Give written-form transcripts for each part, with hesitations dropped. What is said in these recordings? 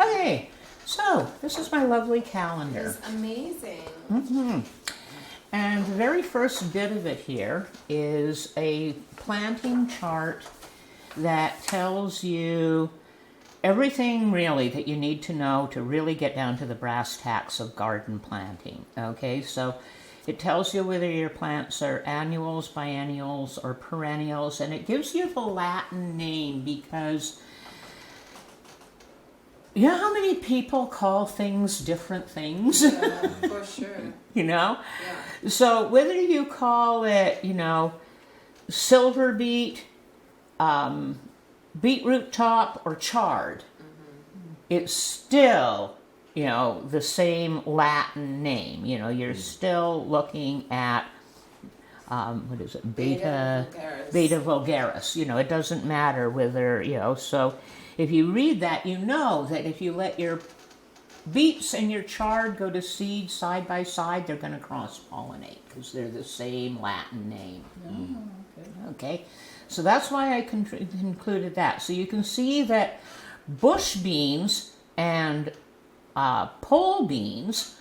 Okay, so this is my lovely calendar. It's amazing. Mm-hmm. And the very first bit of it here is a planting chart that tells you everything really that you need to know to really get down to the brass tacks of garden planting. Okay, so it tells you whether your plants are annuals, biennials, or perennials, and it gives you the Latin name because you know how many people call things different things? Yeah, for sure. You know? Yeah. So whether you call it, silver beet, beetroot top, or chard, it's still, the same Latin name. You're still looking at, what is it, Beta vulgaris. It doesn't matter whether, so if you read that, you know that if you let your beets and your chard go to seed side by side, they're going to cross-pollinate because they're the same Latin name. Oh, Okay, so that's why I included that. So you can see that bush beans and pole beans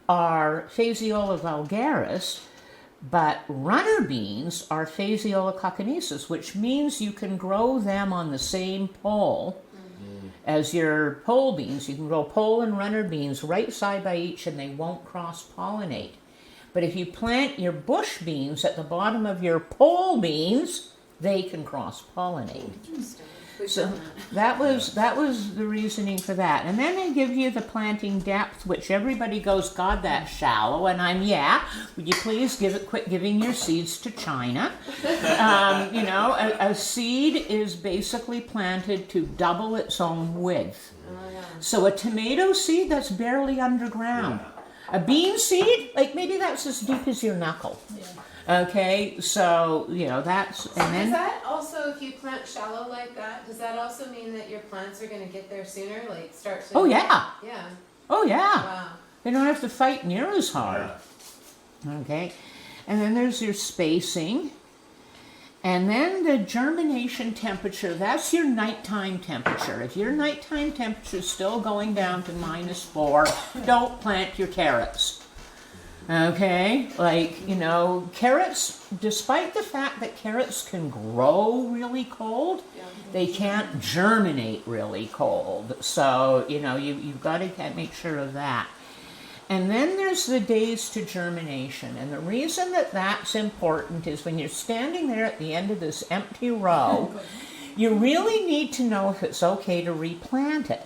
are Phaseola vulgaris, but runner beans are Phaseola cocconesis, which means you can grow them on the same pole as your pole beans. You can grow pole and runner beans right side by each and they won't cross-pollinate. But if you plant your bush beans at the bottom of your pole beans, they can cross-pollinate. So that was the reasoning for that. And then they give you the planting depth, which everybody goes, God, that's shallow. And would you please quit giving your seeds to China? A seed is basically planted to double its own width. So a tomato seed, that's barely underground. A bean seed, maybe that's as deep as your knuckle. Yeah. Okay, so, that's... And then, does that also, if you plant shallow like that, does that also mean that your plants are going to get there sooner? Start to... Oh, yeah. Yeah. Oh, yeah. Wow. They don't have to fight near as hard. Okay, and then there's your spacing. And then the germination temperature, that's your nighttime temperature. If your nighttime temperature is still going down to -4, don't plant your carrots. Okay, carrots, despite the fact that carrots can grow really cold, they can't germinate really cold. So, you've got to make sure of that. And then there's the days to germination. And the reason that that's important is when you're standing there at the end of this empty row, you really need to know if it's okay to replant it.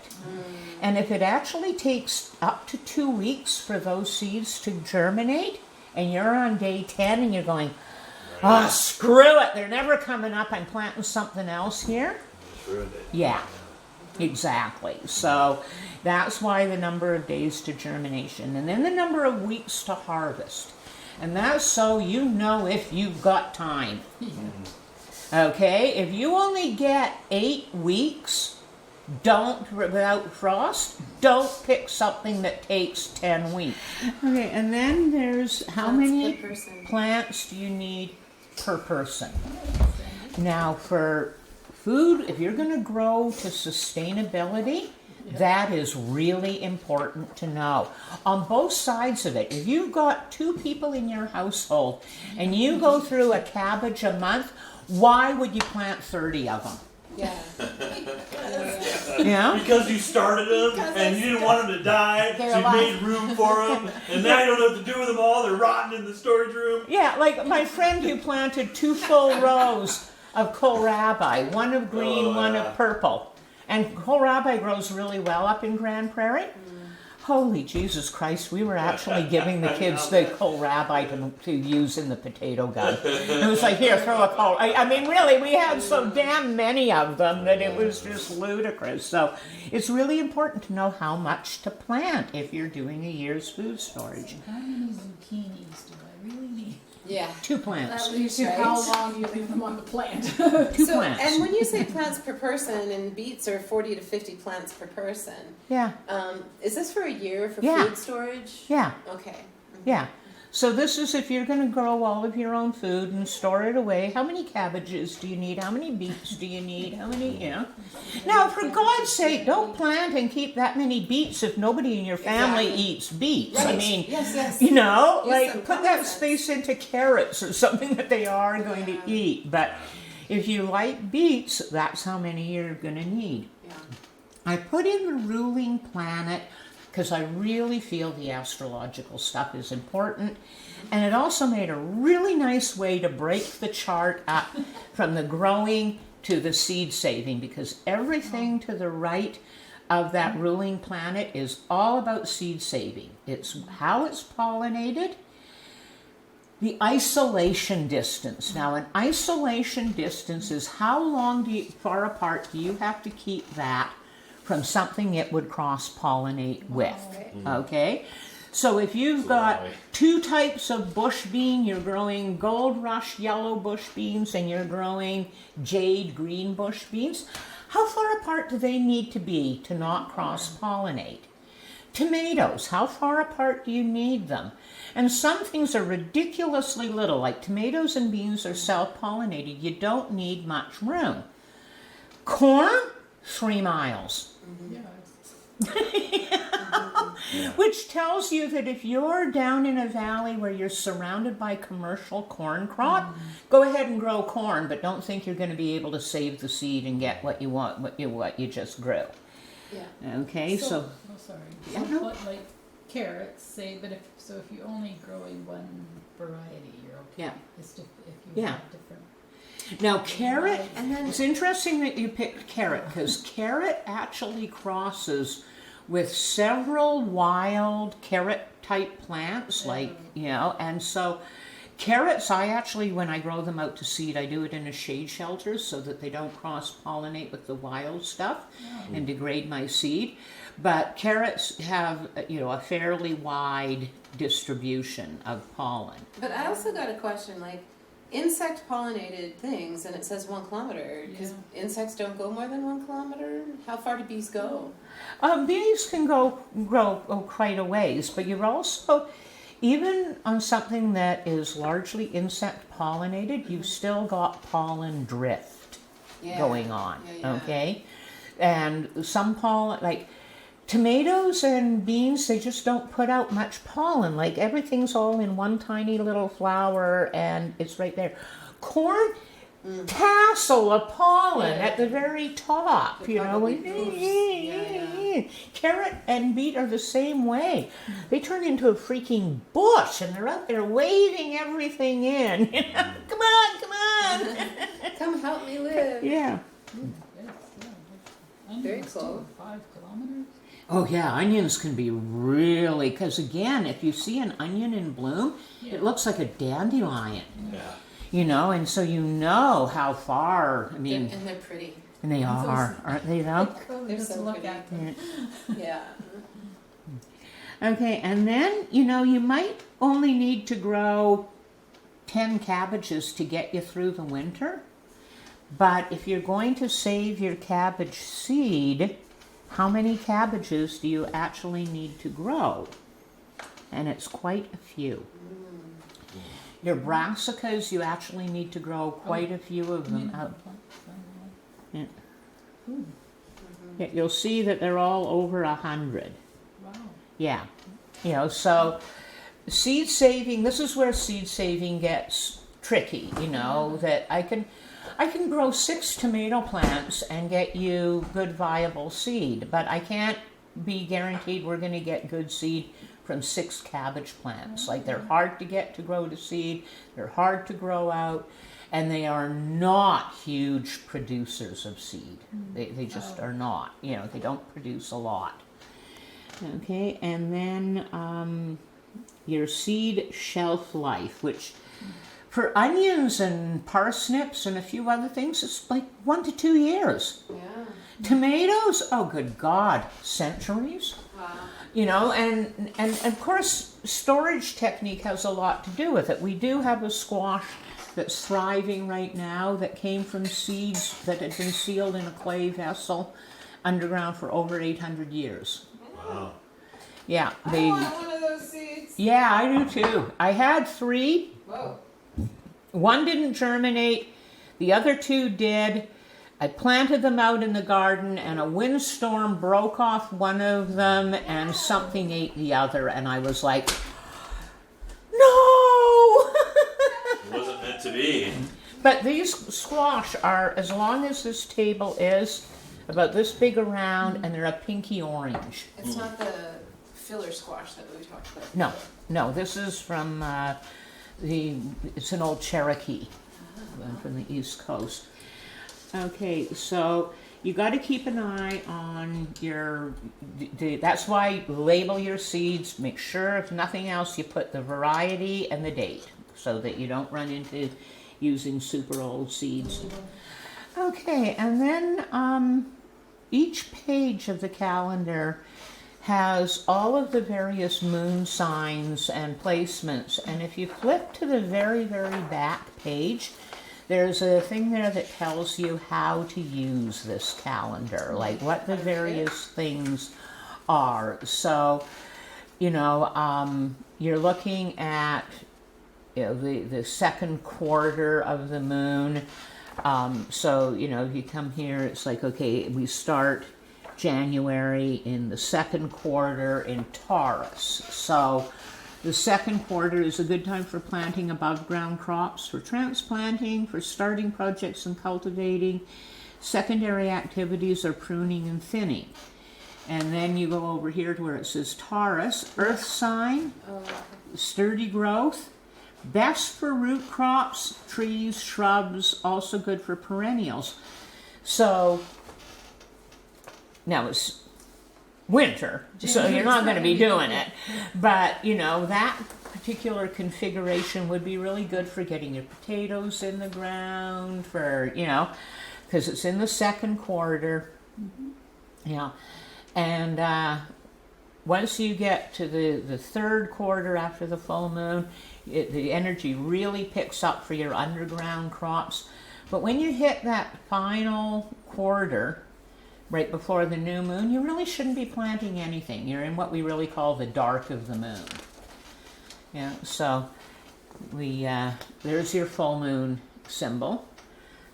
And if it actually takes up to 2 weeks for those seeds to germinate, and you're on day 10 and you're going, screw it, they're never coming up, I'm planting something else here. Yeah, exactly. So that's why the number of days to germination. And then the number of weeks to harvest. And that's so you know if you've got time. Okay, if you only get 8 weeks, without frost, don't pick something that takes 10 weeks. Okay, and then there's how many plants do you need per person? Now for food, if you're going to grow to sustainability, that is really important to know. On both sides of it, if you've got 2 people in your household and you go through a cabbage a month, why would you plant 30 of them? Yeah. Yeah. Because you started them and you didn't want them to die, so you made room for them, and now you don't know what to do with them all. They're rotting in the storage room. Yeah, like my friend who planted 2 full rows of kohlrabi, one of green, one of purple. And kohlrabi grows really well up in Grand Prairie. Holy Jesus Christ, we were actually giving the kids the kohlrabi to use in the potato gun. It was like, here, throw a kohl. I mean, really, we had so damn many of them that it was just ludicrous. So it's really important to know how much to plant if you're doing a year's food storage. How many zucchinis do I really need? Yeah. 2 plants. At least, right? How long do you leave them on the plant? 2 plants. And when you say plants per person, and beets are 40 to 50 plants per person. Yeah. Is this for a year for Yeah. food storage? Yeah. Okay. Yeah. So this is if you're going to grow all of your own food and store it away. How many cabbages do you need? How many beets do you need? How many, you know? Now, for God's sake, don't plant and keep that many beets if nobody in your family Exactly. eats beets. I Right. mean, Yes. you know, Use like some put common that sense. space into carrots or something that they are going to eat. But if you like beets, that's how many you're going to need. Yeah. I put in the ruling planet because I really feel the astrological stuff is important. And it also made a really nice way to break the chart up from the growing to the seed saving, because everything to the right of that ruling planet is all about seed saving. It's how it's pollinated. The isolation distance. Now, an isolation distance is how far apart do you have to keep that from something it would cross-pollinate with, okay? So if you've got two types of bush bean, you're growing gold rush yellow bush beans and you're growing jade green bush beans, how far apart do they need to be to not cross-pollinate? Tomatoes, how far apart do you need them? And some things are ridiculously little, like tomatoes and beans are self-pollinated. You don't need much room. Corn, 3 miles. Which tells you that if you're down in a valley where you're surrounded by commercial corn crop, go ahead and grow corn, but don't think you're going to be able to save the seed and get what you want, what you just grew. Yeah. Okay, so Oh, sorry. Yeah, So no. what, like carrots, say, but if you're only growing one variety, you're okay. Yeah. If you Yeah. have different. now carrot, And then it's interesting that you picked carrot because carrot actually crosses with several wild carrot type plants, like, you know, and so carrots, I actually, when I grow them out to seed, I do it in a shade shelter so that they don't cross-pollinate with the wild stuff and degrade my seed. But carrots have, you know, a fairly wide distribution of pollen. But I also got a question, like insect pollinated things, and it says 1 kilometer. Because insects don't go more than 1 kilometer. How far do bees go? Bees can grow quite a ways, but you're also, even on something that is largely insect pollinated, you've still got pollen drift going on, Yeah. okay? And some pollen, like tomatoes and beans, they just don't put out much pollen. Like everything's all in one tiny little flower and it's right there. Corn, tassel of pollen at the very top, It you know. probably poofs. Carrot and beet are the same way. They turn into a freaking bush and they're out there waving everything in. You know? Come on. Come help me live. Yeah. Very Onions cool. too, 5 kilometers. Oh yeah, onions can be really, because again, if you see an onion in bloom, it looks like a dandelion. Yeah. You know, and so you know how far, I mean, And they're pretty. and they are, aren't they though? They're Just so look pretty. at them. Yeah. Okay, and then, you know, you might only need to grow 10 cabbages to get you through the winter. But if you're going to save your cabbage seed, how many cabbages do you actually need to grow? And it's quite a few. Your brassicas, you actually need to grow quite a few of them out. Yeah. Yeah, you'll see that they're all over 100. Wow. Yeah, you know, so seed saving, this is where seed saving gets tricky, you know, that I can grow 6 tomato plants and get you good viable seed, but I can't be guaranteed we're going to get good seed from 6 cabbage plants. Like they're hard to get to grow to seed, they're hard to grow out, and they are not huge producers of seed. They just are not, you know, they don't produce a lot. Okay, and then your seed shelf life, which for onions and parsnips and a few other things, it's like 1 to 2 years. Yeah. Tomatoes, oh good God, centuries. Wow. You know, and of course storage technique has a lot to do with it. We do have a squash that's thriving right now that came from seeds that had been sealed in a clay vessel underground for over 800 years. Wow. Yeah, I want one of those those seeds. Yeah, I do too. I had 3. Whoa. One didn't germinate. The other 2 did. I planted them out in the garden, and a windstorm broke off one of them, and something ate the other, and I was like, no! It wasn't meant to be. But these squash are, as long as this table is, about this big around, and they're a pinky orange. It's not the filler squash that we talked about. No, no, this is from it's an old Cherokee from the East Coast. Okay, so you got to keep an eye on your, that's why you label your seeds. Make sure, if nothing else, you put the variety and the date so that you don't run into using super old seeds. Okay, and then each page of the calendar has all of the various moon signs and placements. And if you flip to the very, very back page, there's a thing there that tells you how to use this calendar, like what the various things are. So, you're looking at the second quarter of the moon. So, if you come here, it's like, okay, we start January in the second quarter in Taurus. So the second quarter is a good time for planting above ground crops, for transplanting, for starting projects and cultivating. Secondary activities are pruning and thinning. And then you go over here to where it says Taurus, earth sign, sturdy growth, best for root crops, trees, shrubs, also good for perennials. So now it's winter, so you're not going to be doing it. But, that particular configuration would be really good for getting your potatoes in the ground, for, because it's in the second quarter. And once you get to the third quarter after the full moon, the energy really picks up for your underground crops. But when you hit that final quarter, right before the new moon, you really shouldn't be planting anything. You're in what we really call the dark of the moon. Yeah, so there's your full moon symbol.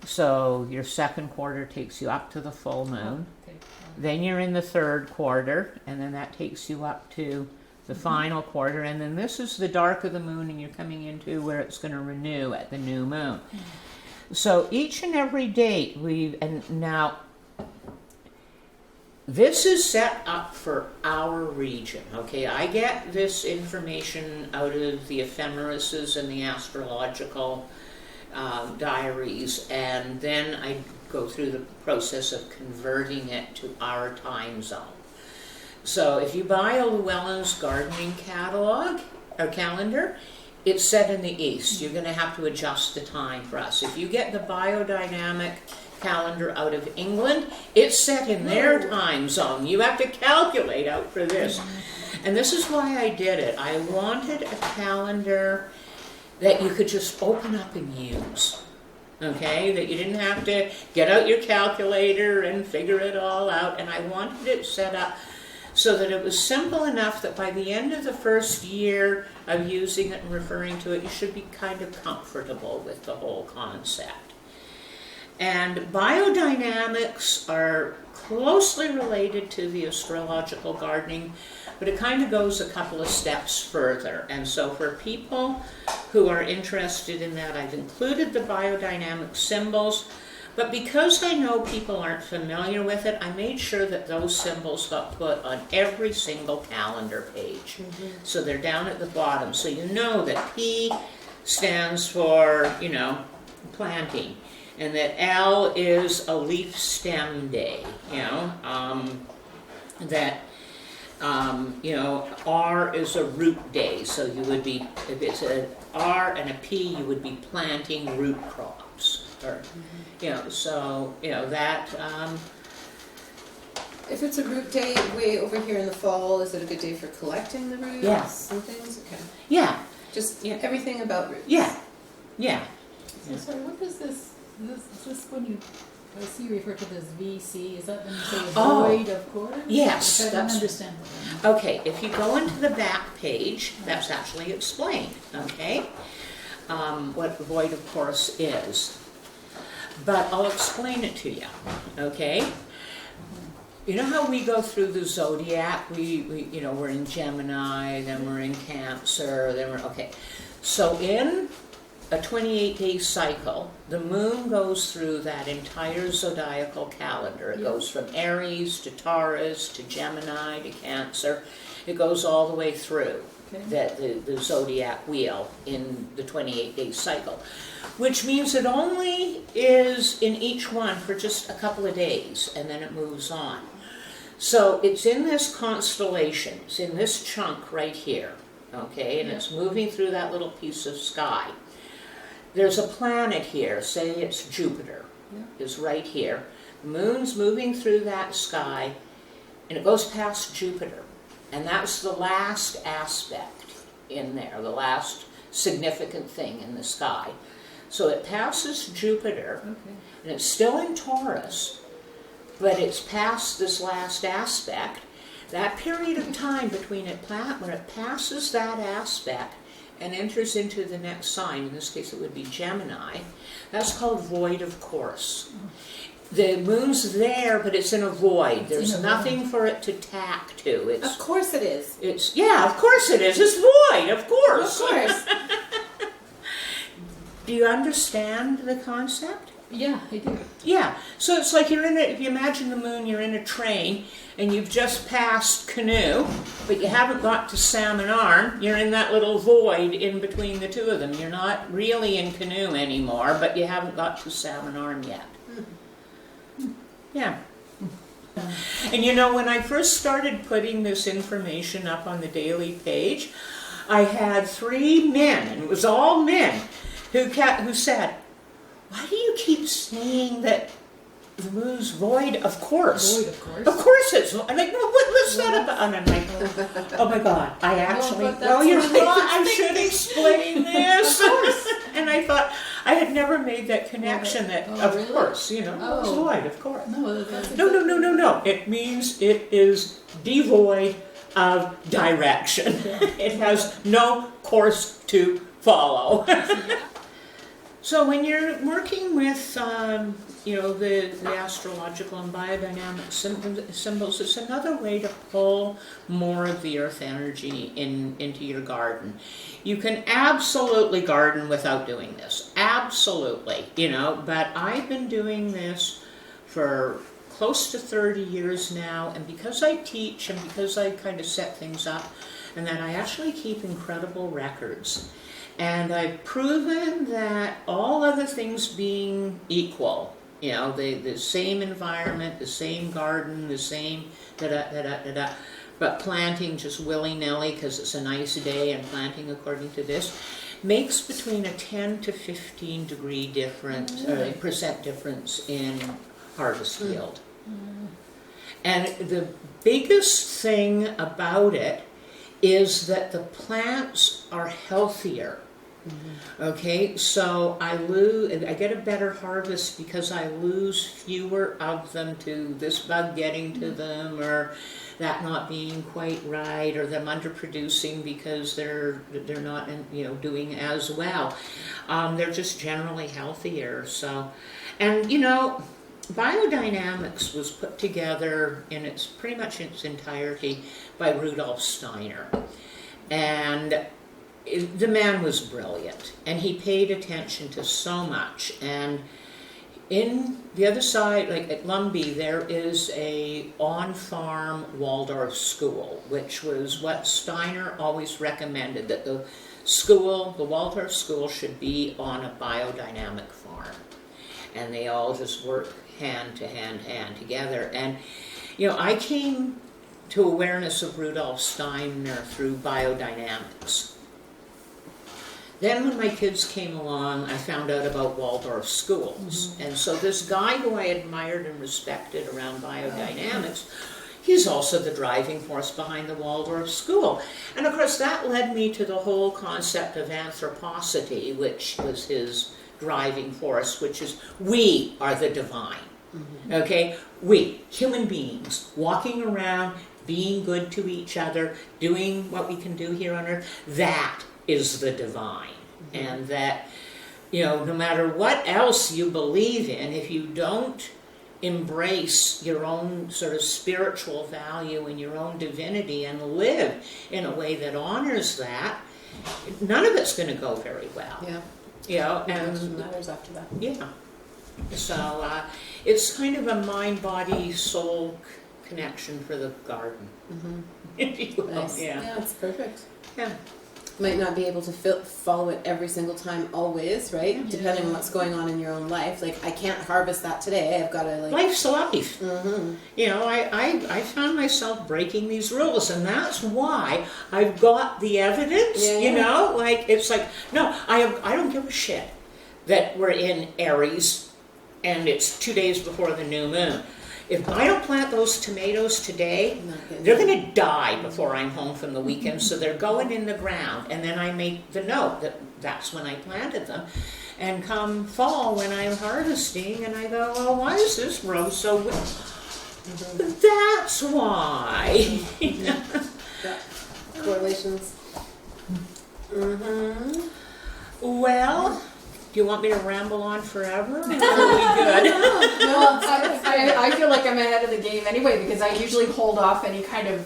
So your second quarter takes you up to the full moon. Okay. Then you're in the third quarter, and then that takes you up to the final quarter. And then this is the dark of the moon, and you're coming into where it's going to renew at the new moon. So each and every date, now this is set up for our region, okay? I get this information out of the ephemerises and the astrological diaries, and then I go through the process of converting it to our time zone. So if you buy a Llewellyn's gardening catalog or calendar, it's set in the east. You're going to have to adjust the time for us. If you get the biodynamic calendar out of England, it's set in their time zone. You have to calculate out for this. And this is why I did it. I wanted a calendar that you could just open up and use. Okay? That you didn't have to get out your calculator and figure it all out. And I wanted it set up so that it was simple enough that by the end of the first year of using it and referring to it, you should be kind of comfortable with the whole concept. And biodynamics are closely related to the astrological gardening, but it kind of goes a couple of steps further. And so for people who are interested in that, I've included the biodynamic symbols, but because I know people aren't familiar with it, I made sure that those symbols got put on every single calendar page. So they're down at the bottom. So you know that P stands for, planting. And that L is a leaf stem day, that, R is a root day. So you would be, if it's an R and a P, you would be planting root crops. Or, that. If it's a root day way over here in the fall, is it a good day for collecting the roots and things? Okay. Yeah. Just everything about roots. Yeah. So sorry, what is this? Is this when I see you refer to this VC? Is that when you say void of quarters? Yes. I don't understand what that Okay, if you go into the back page, that's actually explained, okay? What the void of course is. But I'll explain it to you, okay? You know how we go through the zodiac? We you know, we're in Gemini, then we're in Cancer, then we're, okay. So in a 28-day cycle, the moon goes through that entire zodiacal calendar. It goes from Aries to Taurus to Gemini to Cancer. It goes all the way through the zodiac wheel in the 28-day cycle, which means it only is in each one for just a couple of days, and then it moves on. So it's in this constellation, it's in this chunk right here, okay, and it's moving through that little piece of sky. There's a planet here, say it's Jupiter, is right here. The moon's moving through that sky, and it goes past Jupiter. And that's the last aspect in there, the last significant thing in the sky. So it passes Jupiter, and it's still in Taurus, but it's past this last aspect. That period of time between it, when it passes that aspect and enters into the next sign, in this case it would be Gemini, that's called void of course. The moon's there, but it's in a void. There's nothing for it to tack to. It's, of course it is. It's, yeah, of course it is. It's void, of course. Of course. Do you understand the concept? Yeah, I do. Yeah, so it's like you're in a, if you imagine the moon, you're in a train, and you've just passed Canoe, but you haven't got to Salmon Arm. You're in that little void in between the two of them. You're not really in Canoe anymore, but you haven't got to Salmon Arm yet. Yeah. And you know, when I first started putting this information up on the daily page, I had 3 men, and it was all men, who said, "Why do you keep saying that the moon's void? Of course. Void, of course. Of course it's void." I'm like, "No, what's that about?" And I'm like, "Oh my God, I actually, but that's well, you're what right, I I was should thinking." explain this." And I thought, I had never made that connection that, Oh, of really? course, you know, it's Oh. void, of course. No, that's No. It means it is devoid of direction. It has no course to follow. So when you're working with, you know, the astrological and biodynamic symbols, it's another way to pull more of the earth energy into your garden. You can absolutely garden without doing this, absolutely, you know, but I've been doing this for close to 30 years now, and because I teach and because I kind of set things up, and then I actually keep incredible records. And I've proven that all other things being equal, you know, the same environment, the same garden, the same da-da-da-da-da-da, but planting just willy-nilly because it's a nice day and planting according to this, makes between a 10 to 15 degree difference, percent difference in harvest yield. And the biggest thing about it is that the plants are healthier. Okay, so I get a better harvest because I lose fewer of them to this bug getting to them, or that not being quite right, or them underproducing because they're not, you know, doing as well. They're just generally healthier. So, and you know, biodynamics was put together in its pretty much its entirety by Rudolf Steiner, and the man was brilliant, and he paid attention to so much. And in the other side, like at Lumbee, there is a on-farm Waldorf school, which was what Steiner always recommended, that the Waldorf school should be on a biodynamic farm. And they all just work hand to hand together. And, you know, I came to awareness of Rudolf Steiner through biodynamics. Then when my kids came along, I found out about Waldorf schools. And so this guy who I admired and respected around biodynamics, he's also the driving force behind the Waldorf school. And of course that led me to the whole concept of anthroposity, which was his driving force, which is we are the divine. Okay? We, human beings, walking around, being good to each other, doing what we can do here on earth, that is the divine. And that, you know, no matter what else you believe in, if you don't embrace your own sort of spiritual value and your own divinity and live in a way that honors that, none of it's going to go very well. Yeah. You know, Nothing and matters after that. yeah. So it's kind of a mind, body, soul connection for the garden, if you will. Nice. Yeah. That's perfect. Yeah. Might not be able to follow it every single time, always, right? Yeah. Depending on what's going on in your own life. Like, I can't harvest that today. I've got to, like. Life's life. Mm-hmm. You know, I found myself breaking these rules, and that's why I've got the evidence. Yeah, you yeah. know, like it's like no, I don't give a shit that we're in Aries, and it's 2 days before the new moon. If I don't plant those tomatoes today, they're going to die before I'm home from the weekend, so they're going in the ground. And then I make the note that that's when I planted them. And come fall, when I'm harvesting, and I go, well, why is this row so That's why. Yeah. Correlations. Mm-hmm. Well, do you want me to ramble on forever? Or are we good? Well, I feel like I'm ahead of the game anyway because I usually hold off any kind of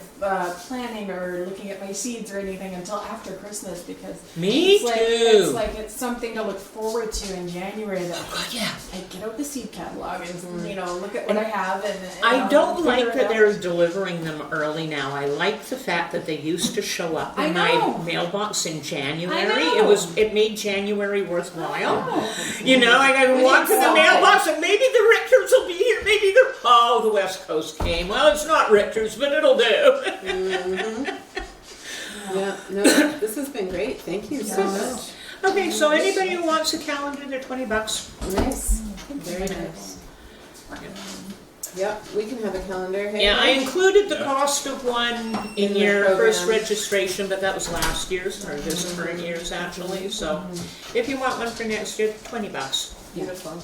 planning or looking at my seeds or anything until after Christmas because Me it's too. it's something to look forward to in January that Yeah. I get out the seed catalog and you know look at what I have and I don't figure like it that out. they're delivering them early now. I like the fact that they used to show up I in my know. mailbox in January. I know. It made January worthwhile. Oh. You know, I gotta We walk need to the something. mailbox and maybe the Richters will be here. Maybe the West Coast came. Well, it's not Richters, but it'll do. Mm-hmm. Yeah, no, this has been great. Thank you so Yes. much. Okay, so anybody who wants a calendar, they're $20. Nice. Very nice. Yep, we can have a calendar. Hey, Yeah, I included the cost of one in In the your first program. registration, but that was last year's or this current year's actually. So, if you want one for next year, $20. Beautiful.